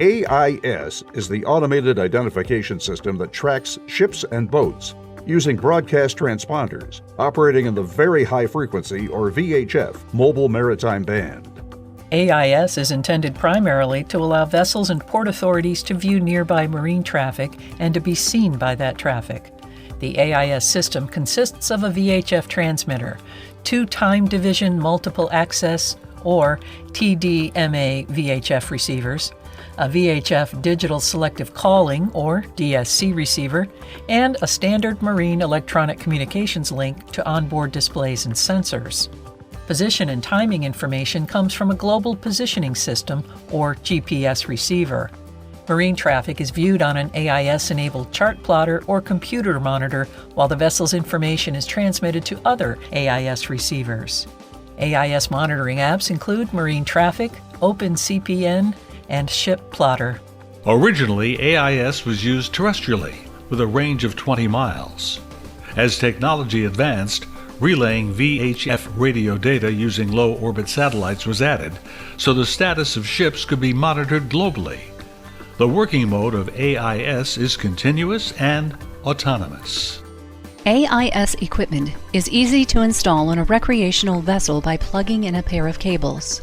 AIS is the automated identification system that tracks ships and boats using broadcast transponders operating in the Very High Frequency, or VHF, mobile maritime band. AIS is intended primarily to allow vessels and port authorities to view nearby marine traffic and to be seen by that traffic. The AIS system consists of a VHF transmitter, two time division multiple access or TDMA VHF receivers, a VHF digital selective calling or DSC receiver, and a standard marine electronic communications link to onboard displays and sensors. Position and timing information comes from a global positioning system or GPS receiver. Marine traffic is viewed on an AIS-enabled chart plotter or computer monitor while the vessel's information is transmitted to other AIS receivers. AIS monitoring apps include Marine Traffic, OpenCPN, and Ship Plotter. Originally, AIS was used terrestrially with a range of 20 miles. As technology advanced, relaying VHF radio data using low-orbit satellites was added, so the status of ships could be monitored globally. The working mode of AIS is continuous and autonomous. AIS equipment is easy to install on a recreational vessel by plugging in a pair of cables.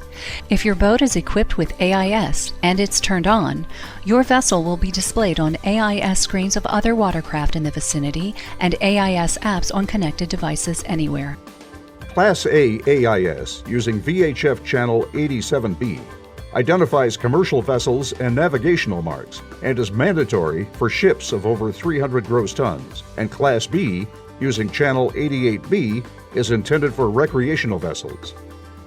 If your boat is equipped with AIS and it's turned on, your vessel will be displayed on AIS screens of other watercraft in the vicinity and AIS apps on connected devices anywhere. Class A AIS using VHF channel 87B identifies commercial vessels and navigational marks and is mandatory for ships of over 300 gross tons, and Class B, using channel 88B, is intended for recreational vessels.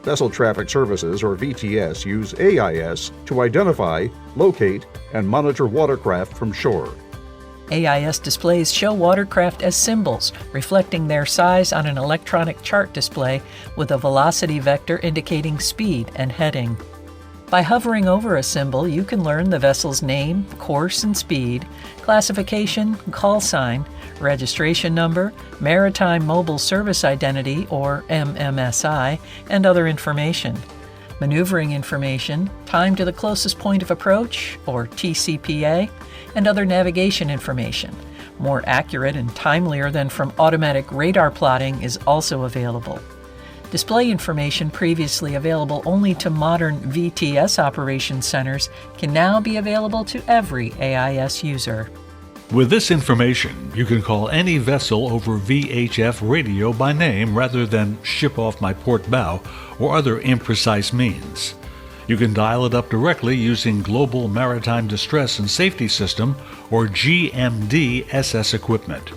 Vessel Traffic Services, or VTS, use AIS to identify, locate, and monitor watercraft from shore. AIS displays show watercraft as symbols, reflecting their size on an electronic chart display with a velocity vector indicating speed and heading. By hovering over a symbol, you can learn the vessel's name, course and speed, classification, call sign, registration number, Maritime Mobile Service Identity or MMSI, and other information. Maneuvering information, time to the closest point of approach or TCPA, and other navigation information. More accurate and timelier than from automatic radar plotting is also available. Display information previously available only to modern VTS operation centers can now be available to every AIS user. With this information, you can call any vessel over VHF radio by name rather than ship off my port bow or other imprecise means. You can dial it up directly using Global Maritime Distress and Safety System or GMD-SS equipment.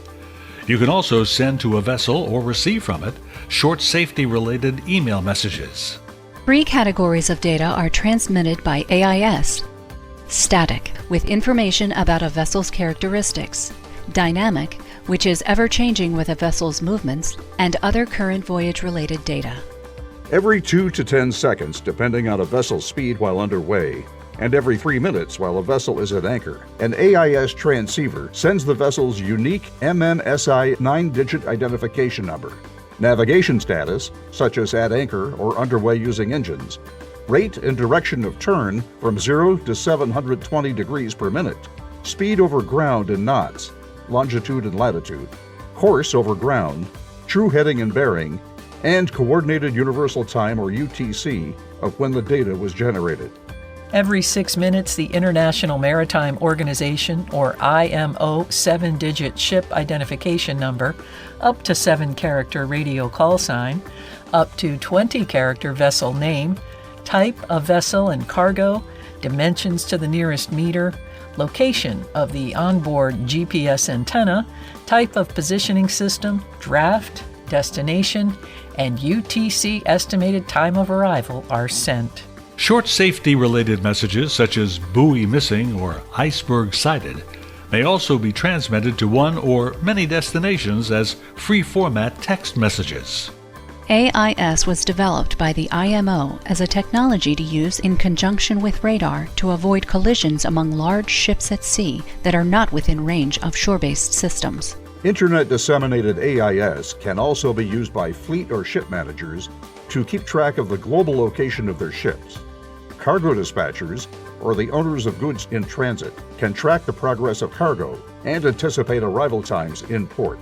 You can also send to a vessel or receive from it short safety-related email messages. 3 categories of data are transmitted by AIS. Static, with information about a vessel's characteristics. Dynamic, which is ever-changing with a vessel's movements, and other current voyage-related data. Every 2 to 10 seconds, depending on a vessel's speed while underway, and every 3 minutes while a vessel is at anchor, an AIS transceiver sends the vessel's unique MMSI 9-digit identification number, navigation status, such as at anchor or underway using engines, rate and direction of turn from 0 to 720 degrees per minute, speed over ground in knots, longitude and latitude, course over ground, true heading and bearing, and Coordinated Universal Time, or UTC, of when the data was generated. Every 6 minutes, the International Maritime Organization, or IMO 7-digit ship identification number, up to 7-character radio call sign, up to 20-character vessel name, type of vessel and cargo, dimensions to the nearest meter, location of the onboard GPS antenna, type of positioning system, draft, destination, and UTC estimated time of arrival are sent. Short safety-related messages such as buoy missing or iceberg sighted may also be transmitted to one or many destinations as free-format text messages. AIS was developed by the IMO as a technology to use in conjunction with radar to avoid collisions among large ships at sea that are not within range of shore-based systems. Internet-disseminated AIS can also be used by fleet or ship managers to keep track of the global location of their ships. cargo dispatchers, or the owners of goods in transit, can track the progress of cargo and anticipate arrival times in port.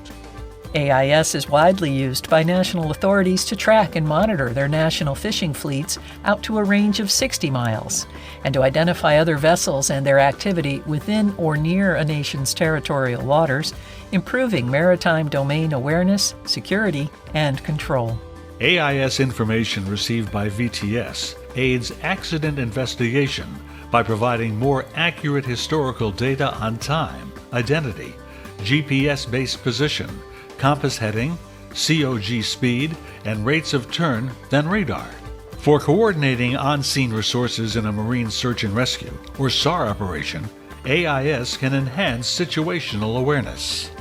AIS is widely used by national authorities to track and monitor their national fishing fleets out to a range of 60 miles, and to identify other vessels and their activity within or near a nation's territorial waters, improving maritime domain awareness, security, and control. AIS information received by VTS aids accident investigation by providing more accurate historical data on time, identity, GPS-based position, compass heading, COG speed, and rates of turn than radar. For coordinating on-scene resources in a marine search and rescue or SAR operation, AIS can enhance situational awareness.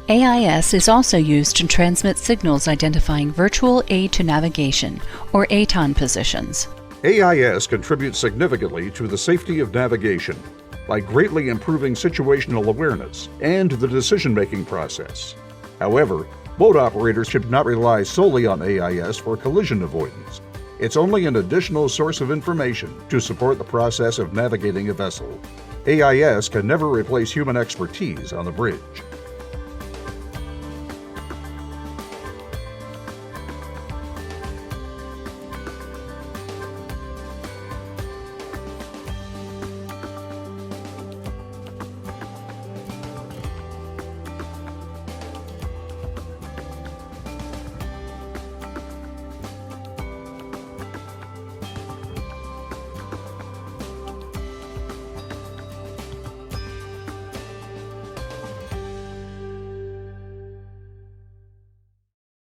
AIS is also used to transmit signals identifying virtual aid to navigation, or ATON positions. AIS contributes significantly to the safety of navigation by greatly improving situational awareness and the decision-making process. However, boat operators should not rely solely on AIS for collision avoidance. It's only an additional source of information to support the process of navigating a vessel. AIS can never replace human expertise on the bridge.